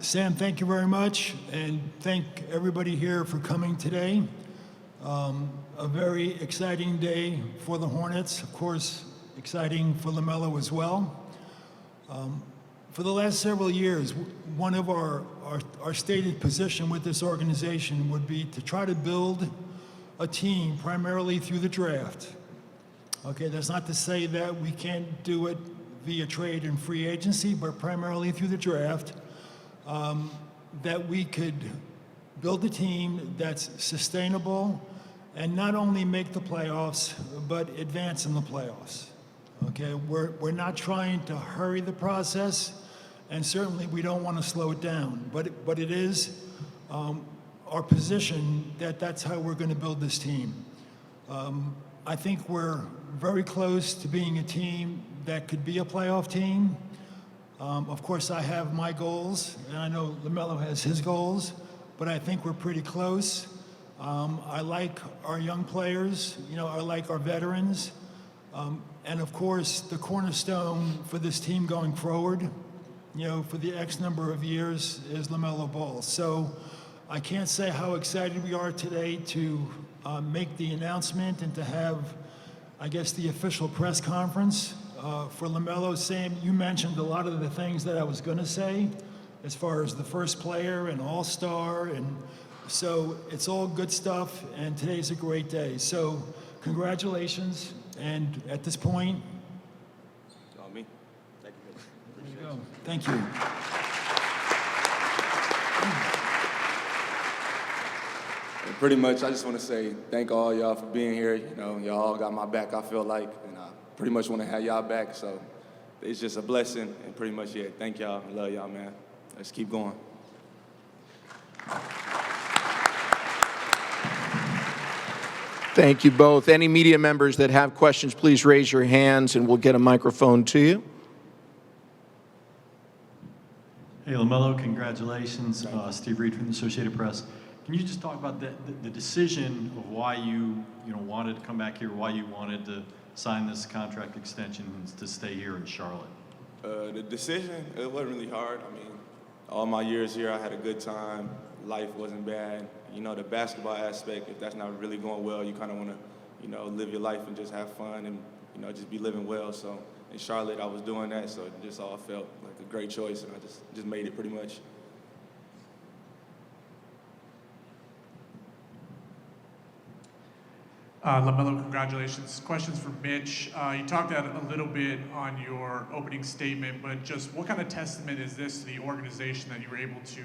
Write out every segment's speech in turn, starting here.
Sam, thank you very much, and thank everybody here for coming today. A very exciting day for the Hornets, of course, exciting for LaMelo as well. For the last several years, one of our stated position with this organization would be to try to build a team primarily through the draft. Okay, that's not to say that we can't do it via trade and free agency, but primarily through the draft, that we could build a team that's sustainable and not only make the playoffs, but advance in the playoffs. Okay, we're not trying to hurry the process, and certainly we don't want to slow it down, but it is our position that that's how we're going to build this team. I think we're very close to being a team that could be a playoff team. Of course, I have my goals, and I know LaMelo has his goals, but I think we're pretty close. I like our young players, I like our veterans, and of course, the cornerstone for this team going forward, for the X number of years is LaMelo Ball. So I can't say how excited we are today to make the announcement and to have, I guess, the official press conference for LaMelo. Sam, you mentioned a lot of the things that I was going to say as far as the first player and all-star, and so it's all good stuff, and today's a great day. So congratulations, and at this point... On me. Thank you. There you go. Thank you. And pretty much, I just want to say thank all y'all for being here. Y'all all got my back, I feel like, and I pretty much want to have y'all back, so it's just a blessing, and pretty much, yeah, thank y'all. I love y'all, man. Let's keep going. Thank you both. Any media members that have questions, please raise your hands and we'll get a microphone to you. Hey, LaMelo, congratulations. Steve Reed from the Associated Press. Can you just talk about the decision of why you wanted to come back here, why you wanted to sign this contract extension to stay here in Charlotte? The decision, it wasn't really hard. I mean, all my years here, I had a good time. Life wasn't bad. The basketball aspect, if that's not really going well, you kind of want to, live your life and just have fun and, just be living well. So in Charlotte, I was doing that, so it just all felt like a great choice, and I just made it pretty much. LaMelo, congratulations. Questions for Mitch. You talked a little bit on your opening statement, but just what kind of testament is this to the organization that you were able to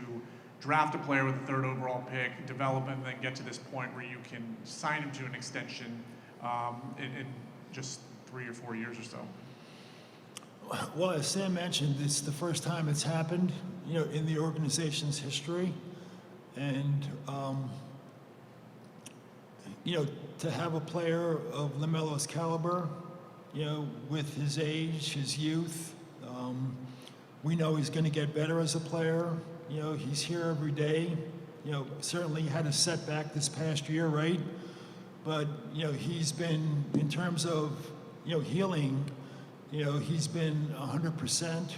draft a player with a third overall pick, develop him, and then get to this point where you can sign him to an extension in just 3 or 4 years or so? Well, as Sam mentioned, it's the first time it's happened, in the organization's history. And, to have a player of LaMelo's caliber, with his age, his youth, we know he's going to get better as a player. He's here every day. Certainly had a setback this past year, right? But, he's been, in terms of, healing, he's been 100%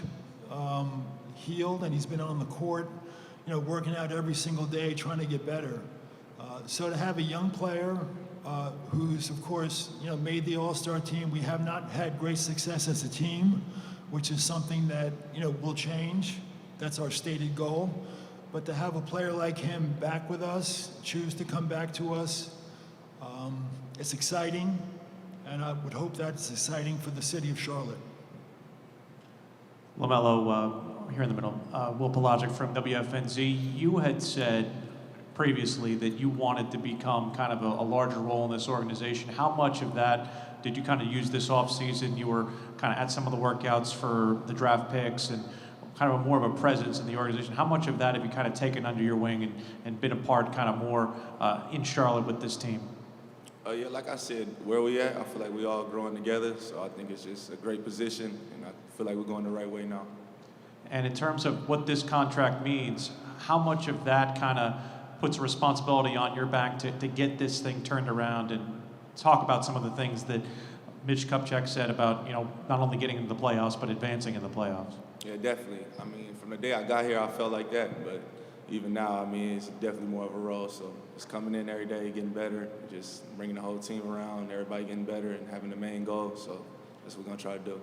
healed, and he's been on the court, working out every single day, trying to get better. So to have a young player who's, of course, made the All-Star team, we have not had great success as a team, which is something that, will change. That's our stated goal. But to have a player like him back with us, choose to come back to us, it's exciting, and I would hope that's exciting for the city of Charlotte. LaMelo, here in the middle. Will Pelagic from WFNZ. You had said previously that you wanted to become kind of a larger role in this organization. How much of that did you kind of use this offseason? You were kind of at some of the workouts for the draft picks and kind of more of a presence in the organization. How much of that have you kind of taken under your wing and been a part kind of more in Charlotte with this team? Yeah, like I said, where we at, I feel like we all growing together, so I think it's just a great position, and I feel like we're going the right way now. And in terms of what this contract means, how much of that kind of puts a responsibility on your back to get this thing turned around, and talk about some of the things that Mitch Kupchak said about, not only getting into the playoffs, but advancing in the playoffs? Yeah, definitely. I mean, from the day I got here, I felt like that, but even now, I mean, it's definitely more of a role. So it's coming in every day, getting better, just bringing the whole team around, everybody getting better, and having the main goal. So that's what we're gonna try to do.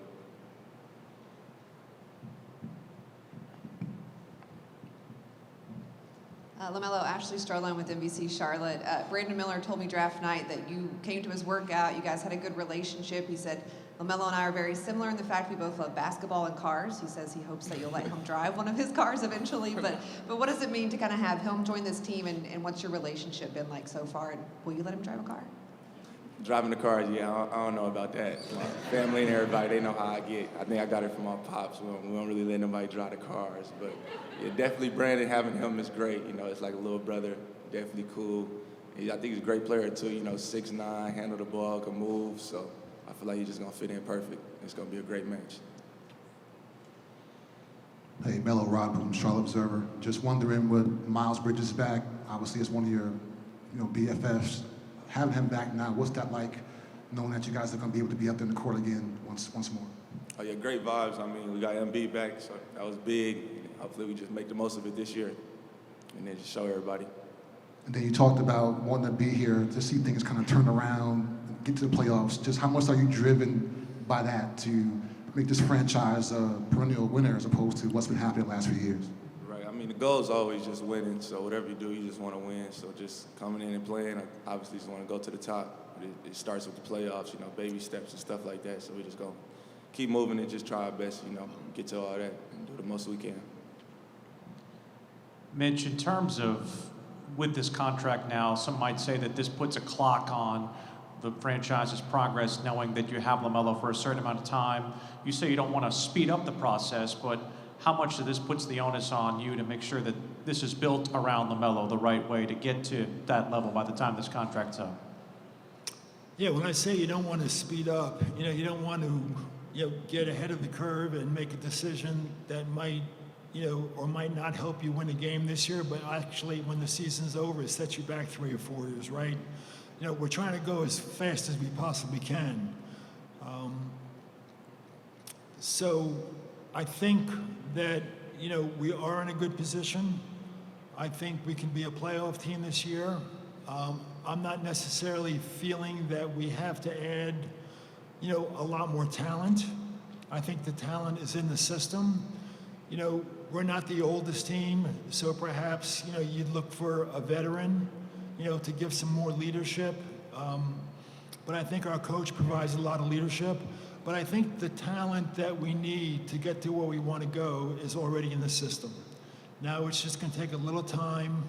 LaMelo, Ashley Starline with NBC Charlotte. Brandon Miller told me draft night that you came to his workout. You guys had a good relationship. He said, LaMelo and I are very similar in the fact we both love basketball and cars. He says he hopes that you'll let him drive one of his cars eventually. But what does it mean to kind of have him join this team, and what's your relationship been like so far? And will you let him drive a car? Driving the cars, yeah, I don't know about that. My family and everybody, they know how I get. I think I got it from my pops. We don't really let nobody drive the cars. But yeah, definitely Brandon, having him is great. You know, it's like a little brother, definitely cool. I think he's a great player too, you know, 6'9", handle the ball, can move. So I feel like he's just gonna fit in perfect. It's gonna be a great match. Hey, Melo, Rod from Charlotte Observer. Just wondering, with Miles Bridges back, obviously it's one of your, BFFs. Having him back now, what's that like, knowing that you guys are going to be able to be up there in the court again once more? Oh yeah, great vibes. I mean, we got MB back, so that was big. Hopefully we just make the most of it this year and then just show everybody. And then you talked about wanting to be here to see things kind of turn around, get to the playoffs. Just how much are you driven by that to make this franchise a perennial winner as opposed to what's been happening the last few years? Right. I mean, the goal is always just winning. So whatever you do, you just want to win. So just coming in and playing, I obviously just want to go to the top. It starts with the playoffs, baby steps and stuff like that. So we just go keep moving and just try our best, get to all that and do the most we can. Mitch, in terms of with this contract now, some might say that this puts a clock on the franchise's progress, knowing that you have LaMelo for a certain amount of time. You say you don't want to speed up the process, but how much of this puts the onus on you to make sure that this is built around LaMelo the right way to get to that level by the time this contract's up? Yeah, when I say you don't want to speed up, you don't want to, get ahead of the curve and make a decision that might, or might not help you win a game this year, but actually when the season's over, it sets you back 3 or 4 years, right? We're trying to go as fast as we possibly can. So I think that, we are in a good position. I think we can be a playoff team this year. I'm not necessarily feeling that we have to add, a lot more talent. I think the talent is in the system. We're not the oldest team, so perhaps, you'd look for a veteran, to give some more leadership. But I think our coach provides a lot of leadership. But I think the talent that we need to get to where we want to go is already in the system. Now it's just going to take a little time,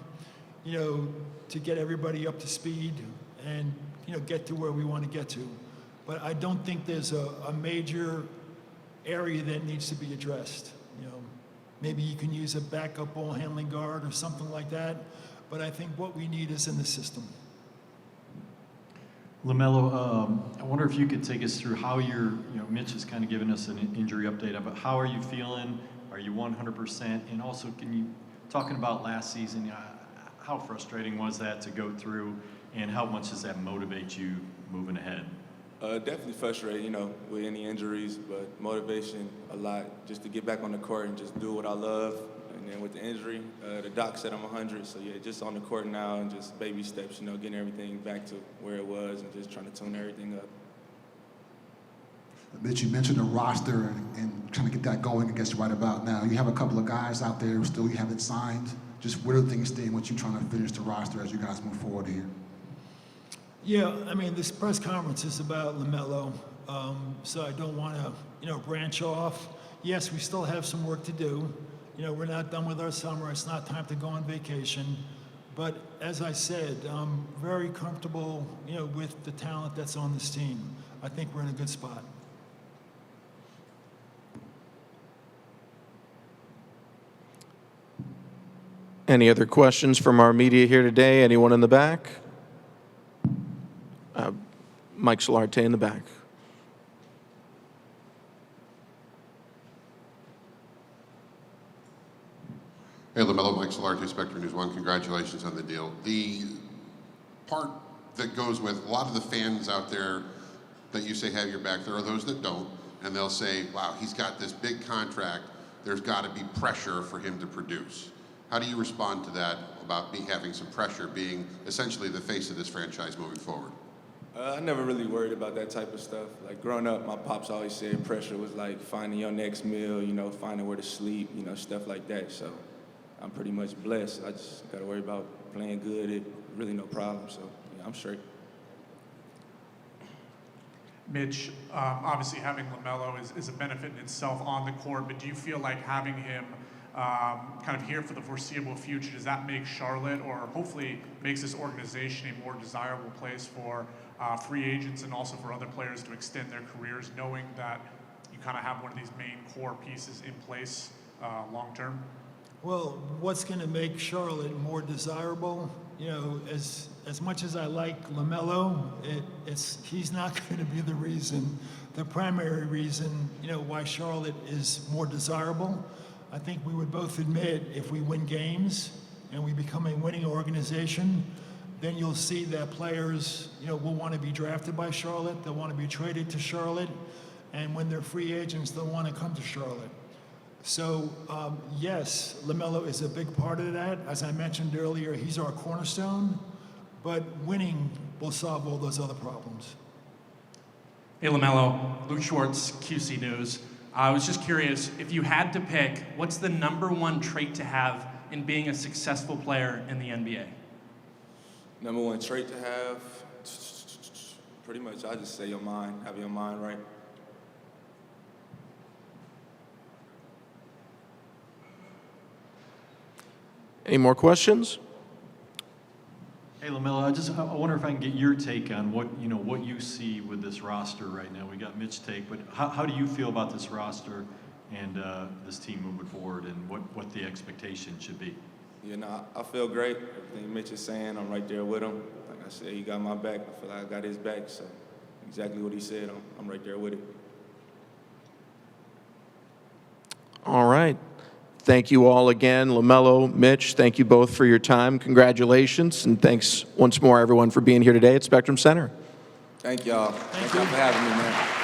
to get everybody up to speed and, get to where we want to get to. But I don't think there's a major area that needs to be addressed. Maybe you can use a backup ball handling guard or something like that. But I think what we need is in the system. LaMelo, I wonder if you could take us through how Mitch has kind of given us an injury update, but how are you feeling? Are you 100%? And also, talking about last season, how frustrating was that to go through, and how much does that motivate you moving ahead? Definitely frustrated, with any injuries, but motivation a lot, just to get back on the court and just do what I love. And then with the injury, the doc said I'm 100, so yeah, just on the court now and just baby steps, getting everything back to where it was and just trying to tune everything up. Mitch, you mentioned the roster and trying to get that going, I guess, right about now. You have a couple of guys out there who still you haven't signed. Just where do things stay once you're trying to finish the roster as you guys move forward here? Yeah, I mean, this press conference is about LaMelo, so I don't want to, branch off. Yes, we still have some work to do. We're not done with our summer. It's not time to go on vacation. But as I said, I'm very comfortable, with the talent that's on this team. I think we're in a good spot. Any other questions from our media here today? Anyone in the back? Mike Solarte in the back. Hey, LaMelo, Mike Solarte, Spectrum News 1. Congratulations on the deal. The part that goes with a lot of the fans out there that you say have your back, there are those that don't, and they'll say, wow, he's got this big contract. there's got to be pressure for him to produce. How do you respond to that about me having some pressure, being essentially the face of this franchise moving forward? I never really worried about that type of stuff. Like growing up, my pops always said pressure was like finding your next meal, you know, finding where to sleep, you know, stuff like that. So I'm pretty much blessed. I just got to worry about playing good. It really no problem. So yeah, I'm straight. Mitch, obviously having LaMelo is a benefit in itself on the court, but do you feel like having him kind of here for the foreseeable future, does that make Charlotte, or hopefully makes this organization a more desirable place for free agents and also for other players to extend their careers, knowing that you kind of have one of these main core pieces in place long term? Well, what's going to make Charlotte more desirable? You know, as much as I like LaMelo, he's not going to be the primary reason, you know, why Charlotte is more desirable. I think we would both admit if we win games and we become a winning organization, then you'll see that players, you know, will want to be drafted by Charlotte. They'll want to be traded to Charlotte, and when they're free agents, they'll want to come to Charlotte. So yes, LaMelo is a big part of that. As I mentioned earlier, he's our cornerstone, but winning will solve all those other problems. Hey LaMelo, Luke Schwartz, QC News. I was just curious, if you had to pick, what's the #1 trait to have in being a successful player in the NBA? #1 trait to have, pretty much I just say your mind, have your mind right. Any more questions? Hey LaMelo, I wonder if I can get your take on what you see with this roster right now. We got Mitch's take, but how do you feel about this roster and this team moving forward, and what the expectation should be? You know, I feel great. Everything Mitch is saying, I'm right there with him. Like I said, he got my back. I feel like I got his back. So exactly what he said, I'm right there with it. All right. Thank you all again. LaMelo, Mitch, thank you both for your time. Congratulations, and thanks once more, everyone, for being here today at Spectrum Center. Thank y'all. Thank y'all for having me, man.